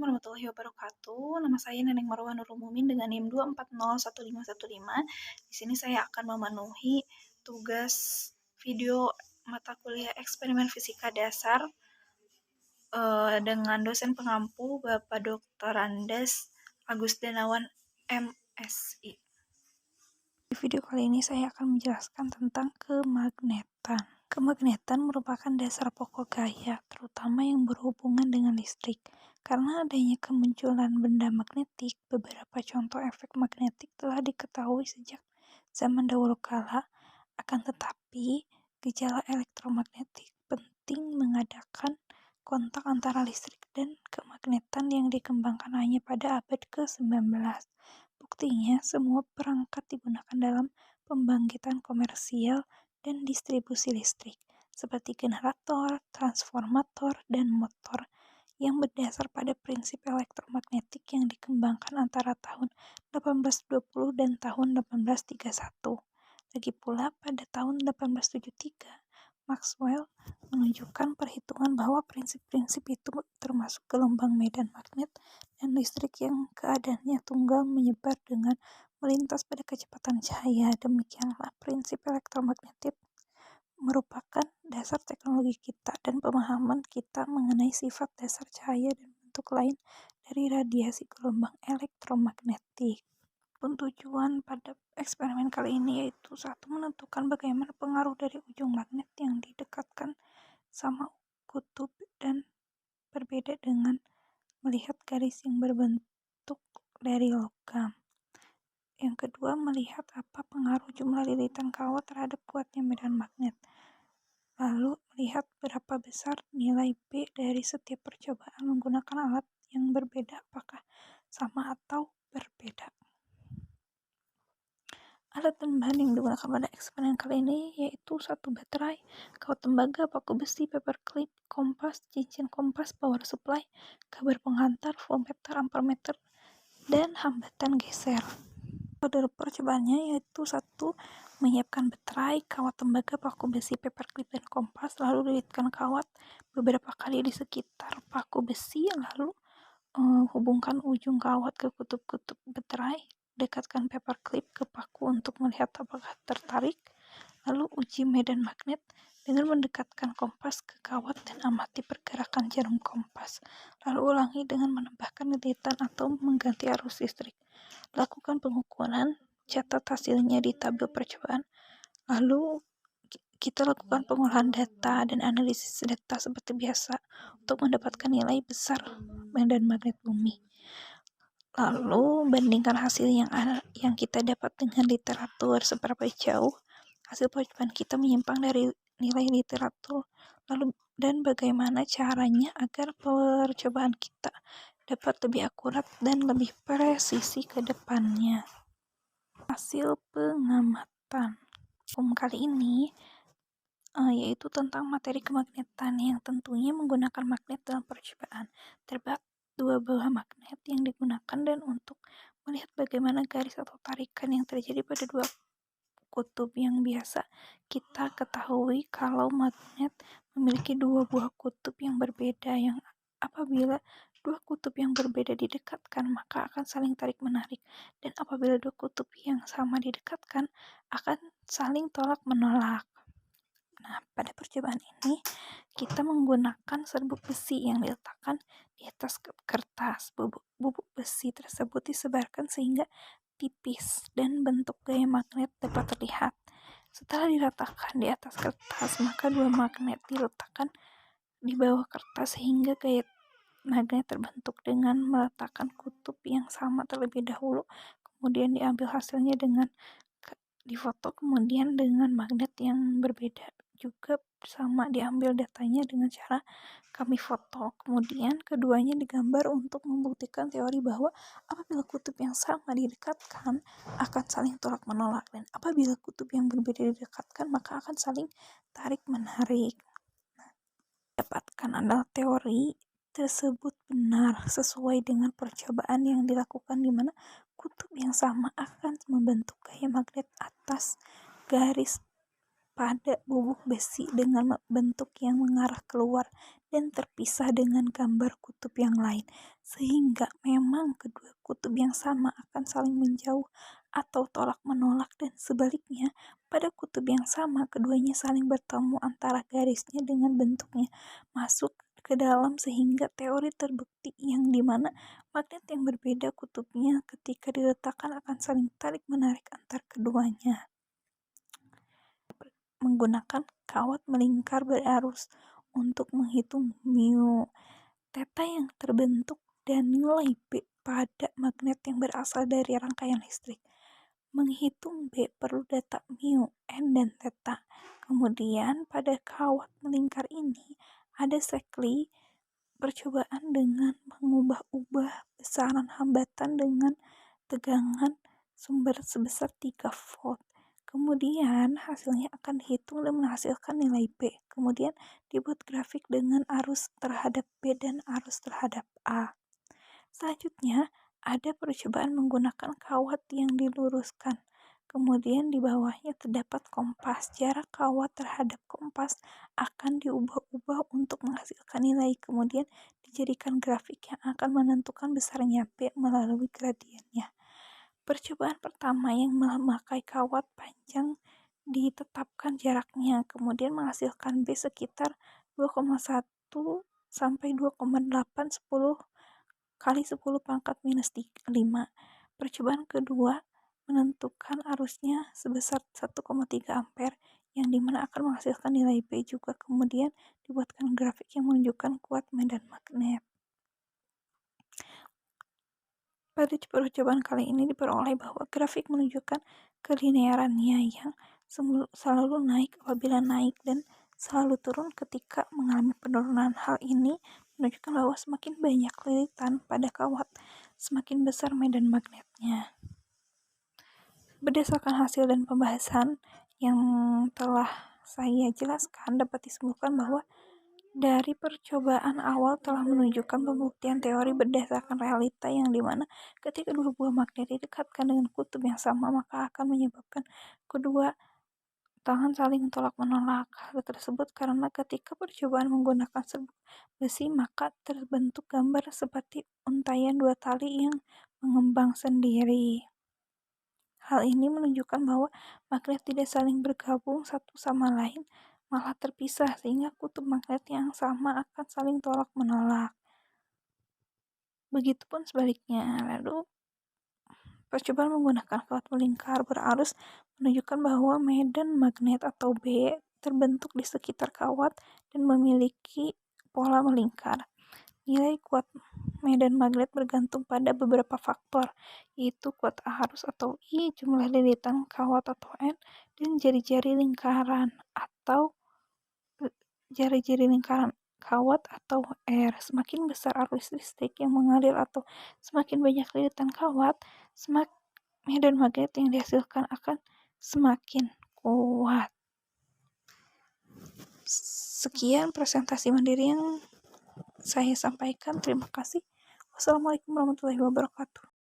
warahmatullahi wabarakatuh. Nama saya Neneng Marwah Nurul Mumin dengan NIM 2401515. Di sini saya akan memenuhi tugas video mata kuliah eksperimen fisika dasar dengan dosen pengampu Bapak Dr. Andes Agus Denawan MSI. Di video kali ini saya akan menjelaskan tentang kemagnetan. Kemagnetan merupakan dasar pokok gaya, terutama yang berhubungan dengan listrik. Karena adanya kemunculan benda magnetik, beberapa contoh efek magnetik telah diketahui sejak zaman dahulu kala. Akan tetapi, gejala elektromagnetik penting mengadakan kontak antara listrik dan kemagnetan yang dikembangkan hanya pada abad ke-19. Buktinya, semua perangkat digunakan dalam pembangkitan komersial dan distribusi listrik, seperti generator, transformator, dan motor, yang berdasar pada prinsip elektromagnetik yang dikembangkan antara tahun 1820 dan tahun 1831. Lagi pula, pada tahun 1873, Maxwell menunjukkan perhitungan bahwa prinsip-prinsip itu termasuk gelombang medan magnet dan listrik yang keadaannya tunggal menyebar dengan melintas pada kecepatan cahaya. Demikianlah prinsip elektromagnetik merupakan dasar teknologi kita dan pemahaman kita mengenai sifat dasar cahaya dan bentuk lain dari radiasi gelombang elektromagnetik. Tujuan pada eksperimen kali ini yaitu satu, menentukan bagaimana pengaruh dari ujung magnet yang didekatkan sama kutub dan berbeda dengan melihat garis yang berbentuk dari logam. Yang kedua, melihat apa pengaruh jumlah lilitan kawat terhadap kuatnya medan magnet. Lalu, melihat berapa besar nilai B dari setiap percobaan menggunakan alat yang berbeda, apakah sama atau berbeda. Alat tambahan yang digunakan pada eksperimen kali ini yaitu satu baterai, kawat tembaga, paku besi, paperclip, kompas, cincin kompas, power supply, kabel penghantar, voltmeter, ampermeter, dan hambatan geser. Pada percobaannya yaitu satu, menyiapkan baterai, kawat tembaga, paku besi, paperclip, dan kompas, lalu lilitkan kawat beberapa kali di sekitar paku besi, lalu hubungkan ujung kawat ke kutub-kutub baterai, dekatkan paperclip ke paku untuk melihat apakah tertarik, lalu uji medan magnet dengan mendekatkan kompas ke kawat dan amati pergerakan jarum kompas, lalu ulangi dengan menambahkan lilitan atau mengganti arus listrik. Lakukan pengukuran, catat hasilnya di tabel percobaan, lalu kita lakukan pengolahan data dan analisis data seperti biasa untuk mendapatkan nilai besar medan magnet bumi. Lalu bandingkan hasil yang kita dapat dengan literatur, seberapa jauh hasil percobaan kita menyimpang dari nilai literatur, lalu dan bagaimana caranya agar percobaan kita dapat lebih akurat dan lebih presisi ke depannya. Hasil pengamatan kali ini yaitu tentang materi kemagnetan yang tentunya menggunakan magnet dalam percobaan. Terdapat dua buah magnet yang digunakan dan untuk melihat bagaimana garis atau tarikan yang terjadi pada dua kutub yang biasa kita ketahui kalau magnet memiliki dua buah kutub yang berbeda, yang apabila dua kutub yang berbeda didekatkan maka akan saling tarik menarik, dan apabila dua kutub yang sama didekatkan akan saling tolak menolak. Nah, pada percobaan ini kita menggunakan serbuk besi yang diletakkan di atas kertas. Bubuk besi tersebut disebarkan sehingga tipis dan bentuk gaya magnet dapat terlihat. Setelah diletakkan di atas kertas, maka dua magnet diletakkan di bawah kertas sehingga gaya magnet terbentuk dengan meletakkan kutub yang sama terlebih dahulu. Kemudian diambil hasilnya dengan difoto, kemudian dengan magnet yang berbeda juga sama diambil datanya dengan cara kami foto. Kemudian keduanya digambar untuk membuktikan teori bahwa apabila kutub yang sama didekatkan akan saling tolak menolak, dan apabila kutub yang berbeda didekatkan maka akan saling tarik menarik. Dapatkan adalah teori tersebut benar sesuai dengan percobaan yang dilakukan, di mana kutub yang sama akan membentuk gaya magnet atas garis pada bubuk besi dengan bentuk yang mengarah keluar dan terpisah dengan gambar kutub yang lain, sehingga memang kedua kutub yang sama akan saling menjauh atau tolak-menolak, dan sebaliknya, pada kutub yang sama keduanya saling bertemu antara garisnya dengan bentuknya masuk ke dalam, sehingga teori terbukti yang dimana magnet yang berbeda kutubnya ketika diletakkan akan saling tarik-menarik antar keduanya. Menggunakan kawat melingkar berarus untuk menghitung mu, theta yang terbentuk, dan nilai B pada magnet yang berasal dari rangkaian listrik. Menghitung B perlu data mu, n, dan theta. Kemudian pada kawat melingkar ini ada sekali percobaan dengan mengubah-ubah besaran hambatan dengan tegangan sumber sebesar 3 volt. Kemudian hasilnya akan dihitung dan menghasilkan nilai B. Kemudian dibuat grafik dengan arus terhadap B dan arus terhadap A. Selanjutnya, ada percobaan menggunakan kawat yang diluruskan. Kemudian di bawahnya terdapat kompas. Jarak kawat terhadap kompas akan diubah-ubah untuk menghasilkan nilai. Kemudian dijadikan grafik yang akan menentukan besarnya B melalui gradiennya. Percobaan pertama yang memakai kawat panjang ditetapkan jaraknya, kemudian menghasilkan B sekitar 2,1 sampai 2,8 kali 10 pangkat minus 5. Percobaan kedua menentukan arusnya sebesar 1,3 ampere, yang dimana akan menghasilkan nilai B juga. Kemudian dibuatkan grafik yang menunjukkan kuat medan magnet. Pada percobaan kali ini diperoleh bahwa grafik menunjukkan kelinearannya yang selalu naik apabila naik dan selalu turun ketika mengalami penurunan. Hal ini menunjukkan bahwa semakin banyak lilitan pada kawat, semakin besar medan magnetnya. Berdasarkan hasil dan pembahasan yang telah saya jelaskan, dapat disimpulkan bahwa dari percobaan awal telah menunjukkan pembuktian teori berdasarkan realita, yang dimana ketika dua buah magnet didekatkan dengan kutub yang sama, maka akan menyebabkan kedua tangan saling tolak-menolak. Hal tersebut karena ketika percobaan menggunakan serbuk besi, maka terbentuk gambar seperti untaian dua tali yang mengembang sendiri. Hal ini menunjukkan bahwa magnet tidak saling bergabung satu sama lain, malah terpisah, sehingga kutub magnet yang sama akan saling tolak-menolak. Begitupun sebaliknya. Lalu, percobaan menggunakan kawat melingkar berarus menunjukkan bahwa medan magnet atau B terbentuk di sekitar kawat dan memiliki pola melingkar. Nilai kuat medan magnet bergantung pada beberapa faktor, yaitu kuat arus atau I, jumlah lilitan kawat atau N, dan jari-jari lingkaran kawat atau R. Semakin besar arus listrik yang mengalir atau semakin banyak lilitan kawat, medan magnet yang dihasilkan akan semakin kuat. Sekian presentasi mandiri yang saya sampaikan. Terima kasih. Wassalamualaikum warahmatullahi wabarakatuh.